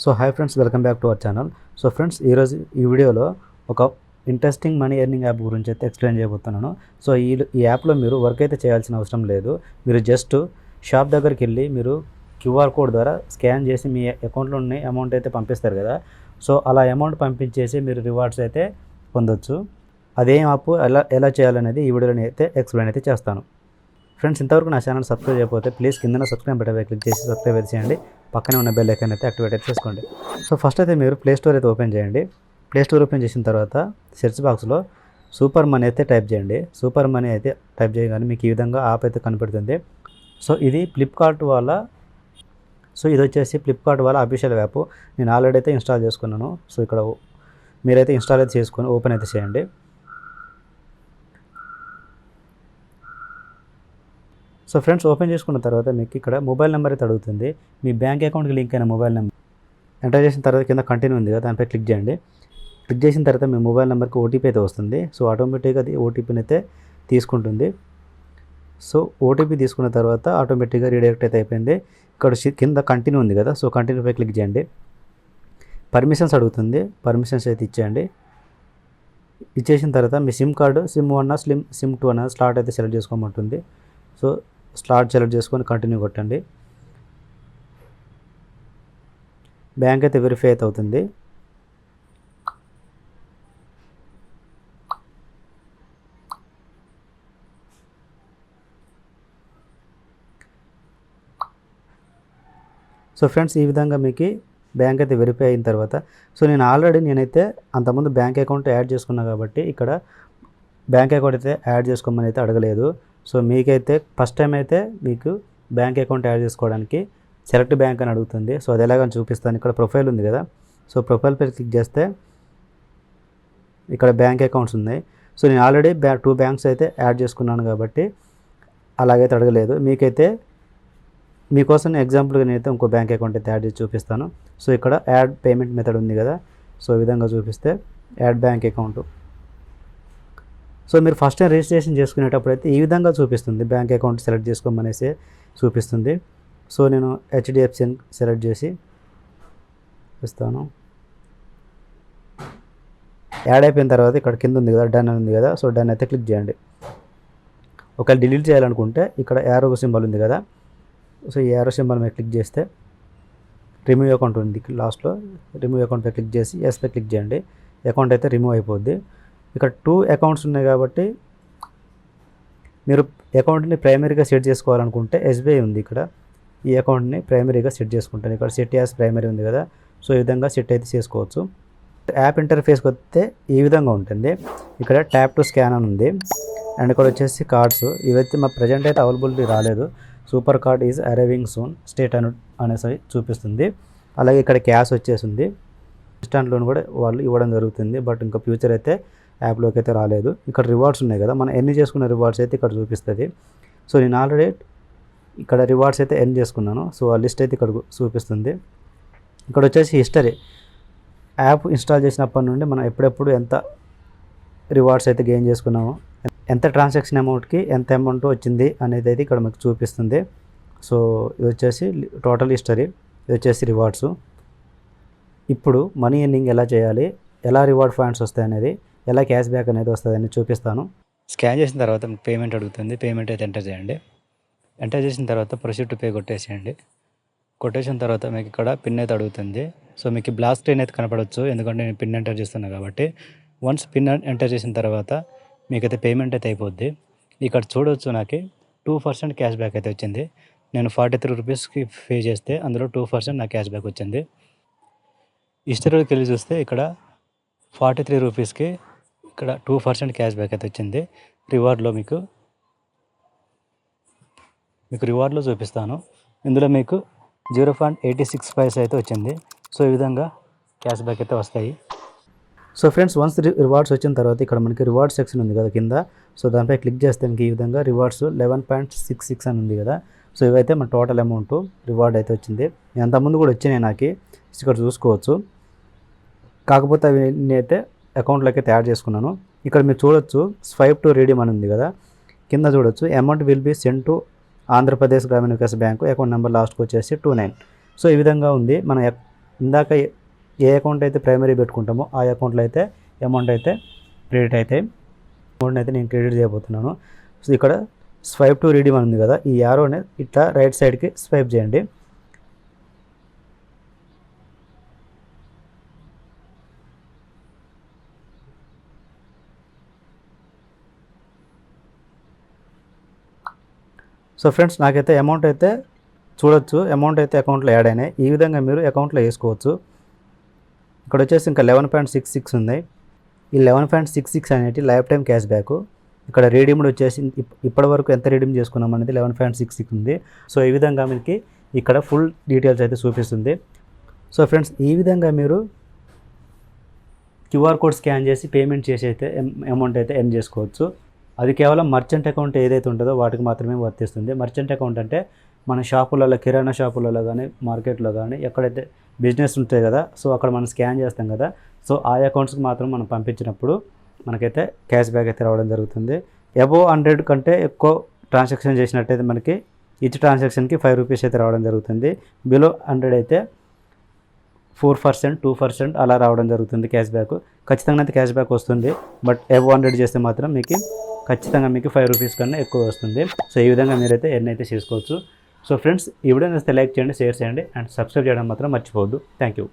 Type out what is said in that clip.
So hi friends, welcome back to our channel. So friends, ఈరోజు ఈ వీడియోలో ఒక ఇంట్రెస్టింగ్ మనీ ఎర్నింగ్ యాప్ గురించి అయితే ఎక్స్ప్లెయిన్ చేయబోతున్నాను. సో ఈ యాప్లో మీరు వర్క్ అయితే చేయాల్సిన అవసరం లేదు. మీరు జస్ట్ షాప్ దగ్గరికి వెళ్ళి మీరు క్యూఆర్ కోడ్ ద్వారా స్కాన్ చేసి మీ అకౌంట్లో ఉన్న అమౌంట్ అయితే పంపిస్తారు కదా. సో అలా అమౌంట్ పంపించేసి మీరు రివార్డ్స్ అయితే పొందొచ్చు. అదేం యాప్ ఎలా చేయాలనేది ఈ వీడియోలో అయితే ఎక్స్ప్లెయిన్ అయితే చేస్తాను. ఫ్రెండ్స్, ఇంతవరకు నా ఛానల్ సబ్స్క్రైబ్ చేయకపోతే ప్లీజ్ కింద సబ్స్క్రైబ్ బటన్ క్లిక్ చేసి సబ్స్క్రైబ్ అయితే చేయండి. పక్కనే ఉన్న బెల్ ఐకాన్ అయితే యాక్టివేట్ అయితే చేసుకోండి. సో ఫస్ట్ అయితే మీరు ప్లే స్టోర్ అయితే ఓపెన్ చేయండి. ప్లే స్టోర్ ఓపెన్ చేసిన తర్వాత సెర్చ్ బాక్స్లో సూపర్ మనీ అయితే టైప్ చేయండి. సూపర్ మనీ అయితే టైప్ చేయగానే మీకు ఈ విధంగా యాప్ అయితే కనపడుతుంది. సో ఇది ఫ్లిప్కార్ట్ వాళ్ళ ఇది వచ్చేసి ఫ్లిప్కార్ట్ వాళ్ళ అఫీషియల్ యాప్. నేను ఆల్రెడీ అయితే ఇన్స్టాల్ చేసుకున్నాను. సో ఇక్కడ మీరైతే ఇన్స్టాల్ అయితే చేసుకొని ఓపెన్ అయితే చేయండి. సో ఫ్రెండ్స్, ఓపెన్ చేసుకున్న తర్వాత మీకు ఇక్కడ మొబైల్ నెంబర్ అయితే అడుగుతుంది. మీ బ్యాంక్ అకౌంట్కి లింక్ అయిన మొబైల్ నెంబర్ ఎంటర్ చేసిన తర్వాత కింద కంటిన్యూ ఉంది కదా, దానిపై క్లిక్ చేయండి. క్లిక్ చేసిన తర్వాత మీ మొబైల్ నెంబర్కి ఓటీపీ అయితే వస్తుంది. సో ఆటోమేటిక్గా అది ఓటీపీని అయితే తీసుకుంటుంది. సో ఓటీపీ తీసుకున్న తర్వాత ఆటోమేటిక్గా రీడైరెక్ట్ అయితే అయిపోయింది. ఇక్కడ కింద కంటిన్యూ ఉంది కదా, సో కంటిన్యూపై క్లిక్ చేయండి. పర్మిషన్స్ అడుగుతుంది, పర్మిషన్స్ అయితే ఇచ్చేయండి. ఇచ్చేసిన తర్వాత మీ సిమ్ కార్డు సిమ్ 1 సిమ్ 2 అన్న స్లాట్ అయితే సెలెక్ట్ చేసుకోమంటుంది. సో స్లాట్ సెలెక్ట్ చేసుకొని కంటిన్యూ కొట్టండి. బ్యాంక్ అయితే వెరిఫై అయితే అవుతుంది. సో ఫ్రెండ్స్, ఈ విధంగా మీకు బ్యాంక్ అయితే వెరిఫై అయిన తర్వాత నేనైతే అంతకుముందు బ్యాంక్ అకౌంట్ యాడ్ చేసుకున్నా కాబట్టి ఇక్కడ బ్యాంక్ అకౌంట్ అయితే యాడ్ చేసుకోమని అయితే అడగలేదు. సో మీకైతే ఫస్ట్ టైం అయితే మీకు బ్యాంక్ అకౌంట్ యాడ్ చేసుకోవడానికి సెలెక్ట్ బ్యాంక్ అని అడుగుతుంది. సో అది ఎలాగని చూపిస్తాను. ఇక్కడ ప్రొఫైల్ ఉంది కదా, సో ప్రొఫైల్ పై క్లిక్ చేస్తే ఇక్కడ బ్యాంక్ అకౌంట్స్ ఉన్నాయి. సో నేను ఆల్రెడీ 2 బ్యాంక్స్ అయితే యాడ్ చేసుకున్నాను కాబట్టి అలాగైతే అడగలేదు. మీకోసం ఎగ్జాంపుల్గా నేనైతే ఇంకో బ్యాంక్ అకౌంట్ అయితే యాడ్ చేసి చూపిస్తాను. సో ఇక్కడ యాడ్ పేమెంట్ మెథడ్ ఉంది కదా, సో ఈ విధంగా చూపిస్తే యాడ్ బ్యాంక్ అకౌంట్. సో మీరు ఫస్ట్ టైం రిజిస్ట్రేషన్ చేసుకునేటప్పుడు అయితే ఈ విధంగా చూపిస్తుంది, బ్యాంక్ అకౌంట్ సెలెక్ట్ చేసుకోమనేసి చూపిస్తుంది. సో నేను హెచ్డిఎఫ్సి సెలెక్ట్ చేసి ఇస్తాను. యాడ్ అయిపోయిన తర్వాత ఇక్కడ కింద ఉంది కదా, డన్ ఉంది కదా, సో డన్ అయితే క్లిక్ చేయండి. ఒకవేళ డిలీట్ చేయాలనుకుంటే ఇక్కడ యారో సింబల్ ఉంది కదా, సో ఈ యారో సింబల్ మీద క్లిక్ చేస్తే రిమూవ్ అకౌంట్ ఉంది లాస్ట్లో, రిమూవ్ అకౌంట్పై క్లిక్ చేసి ఎస్పై క్లిక్ చేయండి. అకౌంట్ అయితే రిమూవ్ అయిపోద్ది. ఇక్కడ 2 అకౌంట్స్ ఉన్నాయి కాబట్టి మీరు అకౌంట్ని ప్రైమరీగా సెట్ చేసుకోవాలనుకుంటే ఎస్బీఐ ఉంది ఇక్కడ, ఈ అకౌంట్ని ప్రైమరీగా సెట్ చేసుకుంటాను. ఇక్కడ సెట్ యాజ్ ప్రైమరీ ఉంది కదా, సో ఈ విధంగా సెట్ అయితే చేసుకోవచ్చు. యాప్ ఇంటర్ఫేస్కి వస్తే ఈ విధంగా ఉంటుంది. ఇక్కడ ట్యాప్ టు స్కాన్ అని ఉంది, అండ్ ఇక్కడ వచ్చేసి కార్డ్స్ ఇవైతే మా ప్రజెంట్ అయితే అవైలబిలిటీ రాలేదు. Super card is arriving soon state అనేసి చూపిస్తుంది. అలాగే ఇక్కడ క్యాష్ వచ్చేసింది. ఇన్స్టాంట్ లోన్ కూడా వాళ్ళు ఇవ్వడం జరుగుతుంది, బట్ ఇంకా ఫ్యూచర్ అయితే యాప్లోకి అయితే రాలేదు. ఇక్కడ రివార్డ్స్ ఉన్నాయి కదా, మనం ఎన్ని చేసుకున్న రివార్డ్స్ అయితే ఇక్కడ చూపిస్తుంది. సో నేను ఆల్రెడీ ఇక్కడ రివార్డ్స్ అయితే ఎర్న్ చేసుకున్నాను. సో ఆ లిస్ట్ అయితే ఇక్కడ చూపిస్తుంది. ఇక్కడ వచ్చేసి హిస్టరీ, యాప్ ఇన్స్టాల్ చేసినప్పటి నుండి మనం ఎప్పుడెప్పుడు ఎంత రివార్డ్స్ అయితే గెయిన్ చేసుకున్నామో, ఎంత ట్రాన్సాక్షన్ అమౌంట్కి ఎంత అమౌంట్ వచ్చింది అనేది అయితే ఇక్కడ మీకు చూపిస్తుంది. సో ఇది వచ్చేసి టోటల్ హిస్టరీ, ఇది వచ్చేసి రివార్డ్స్. ఇప్పుడు మనీ ఎర్నింగ్ ఎలా చేయాలి, ఎలా రివార్డ్ పాయింట్స్ వస్తాయి అనేది, ఎలా క్యాష్ బ్యాక్ అనేది వస్తుంది అని చూపిస్తాను. స్కాన్ చేసిన తర్వాత పేమెంట్ అడుగుతుంది, పేమెంట్ అయితే ఎంటర్ చేయండి. ఎంటర్ చేసిన తర్వాత ప్రొసీడ్ టు పే కొట్టేసేయండి. కొట్టేసిన తర్వాత మీకు ఇక్కడ పిన్ అయితే అడుగుతుంది. సో మీకు బ్లాక్ స్క్రీన్ అయితే కనపడవచ్చు, ఎందుకంటే నేను పిన్ ఎంటర్ చేస్తున్నాను కాబట్టి. వన్స్ పిన్ ఎంటర్ చేసిన తర్వాత మీకైతే పేమెంట్ అయితే అయిపోద్ది. ఇక్కడ చూడవచ్చు, నాకు 2% క్యాష్ బ్యాక్ అయితే వచ్చింది. నేను 43 రూపీస్కి పే చేస్తే అందులో 2% నాకు క్యాష్ బ్యాక్ వచ్చింది. హిస్టరీలోకి వెళ్ళి చూస్తే ఇక్కడ 43 రూపీస్కి ఇక్కడ 2% క్యాష్ బ్యాక్ అయితే వచ్చింది. రివార్డ్లో మీకు రివార్డ్లో చూపిస్తాను. ఇందులో మీకు 0.86 పైసా అయితే వచ్చింది. సో ఈ విధంగా క్యాష్ బ్యాక్ అయితే వస్తాయి. సో ఫ్రెండ్స్, వన్స్ రివార్డ్స్ వచ్చిన తర్వాత ఇక్కడ మనకి రివార్డ్ సెక్షన్ ఉంది కదా కింద, సో దానిపై క్లిక్ చేస్తే మీకు ఈ విధంగా రివార్డ్స్ 11.66 అని ఉంది కదా. సో ఇవైతే మన టోటల్ అమౌంట్ రివార్డ్ అయితే వచ్చింది. అంతకుముందు కూడా వచ్చినాయి నాకు, ఇక్కడ చూసుకోవచ్చు. కాకపోతే అవి నేనైతే అకౌంట్లోకి అయితే యాడ్ చేసుకున్నాను. ఇక్కడ మీరు చూడొచ్చు, స్వైప్ టు రీడీమ్ అని ఉంది కదా, కింద చూడొచ్చు amount will be send to Andhra Pradesh గ్రామీణ వికాస్ బ్యాంకు అకౌంట్ నెంబర్ లాస్ట్కి వచ్చేసి 29. సో ఈ విధంగా ఉంది. మన ఇందాక ఏ అకౌంట్ అయితే ప్రైమరీ పెట్టుకుంటామో ఆ అకౌంట్లో అయితే అమౌంట్ అయితే క్రెడిట్ అవుతాయి. అమౌంట్ అయితే నేను క్రెడిట్ చేయబోతున్నాను. సో ఇక్కడ స్వైప్ టు రీడీమ్ అని ఉంది కదా, ఈ యారోని ఇట్లా రైట్ సైడ్కి స్వైప్ చేయండి. సో ఫ్రెండ్స్, నాకైతే అమౌంట్ అయితే చూడొచ్చు, అమౌంట్ అయితే అకౌంట్లో యాడ్ అయినాయి. ఈ విధంగా మీరు అకౌంట్లో వేసుకోవచ్చు. ఇక్కడ వచ్చేసి ఇంకా 11.66 ఉంది. ఈ 11.66 అనేది లైఫ్ టైం క్యాష్ బ్యాక్. ఇక్కడ రీడీమ్డ్ వచ్చేసి ఇప్పటి వరకు ఎంత రీడీమ్ చేసుకున్నాం అనేది 11.66 ఉంది. సో ఈ విధంగా మీకు ఇక్కడ ఫుల్ డీటెయిల్స్ అయితే చూపిస్తుంది. సో ఫ్రెండ్స్, ఈ విధంగా మీరు క్యూఆర్ కోడ్ స్కాన్ చేసి పేమెంట్ చేసి అయితే అమౌంట్ అయితే ఎర్న్ చేసుకోవచ్చు. అది కేవలం మర్చెంట్ అకౌంట్ ఏదైతే ఉంటుందో వాటికి మాత్రమే వర్తిస్తుంది. మర్చెంట్ అకౌంట్ అంటే మన షాపులలో, కిరాణా షాపులలో కానీ, మార్కెట్లో కానీ ఎక్కడైతే బిజినెస్ ఉంటాయి కదా, సో అక్కడ మనం స్కాన్ చేస్తాం కదా, సో ఆ అకౌంట్స్కి మాత్రం మనం పంపించినప్పుడు మనకైతే క్యాష్ బ్యాక్ అయితే రావడం జరుగుతుంది. అబోవ్ 100 కంటే ఎక్కువ ట్రాన్సాక్షన్ చేసినట్టయితే మనకి ఈచ్ ట్రాన్సాక్షన్కి 5 రూపీస్ అయితే రావడం జరుగుతుంది. బిలో 100 అయితే 4%, 2% అలా రావడం జరుగుతుంది క్యాష్ బ్యాక్. ఖచ్చితంగా అయితే క్యాష్ బ్యాక్ వస్తుంది. బట్ అబోవ్ 100 చేస్తే మాత్రం మీకు ఖచ్చితంగా మీకు 5 రూపీస్ కన్నా ఎక్కువ వస్తుంది. సో ఈ విధంగా మీరైతే ఎర్న్ అయితే చేసుకోవచ్చు. సో ఫ్రెండ్స్, ఈ వీడియో నచ్చితే లైక్ చేయండి, షేర్ చేయండి అండ్ సబ్స్క్రైబ్ చేయడం మాత్రం మర్చిపోవద్దు. Thank you.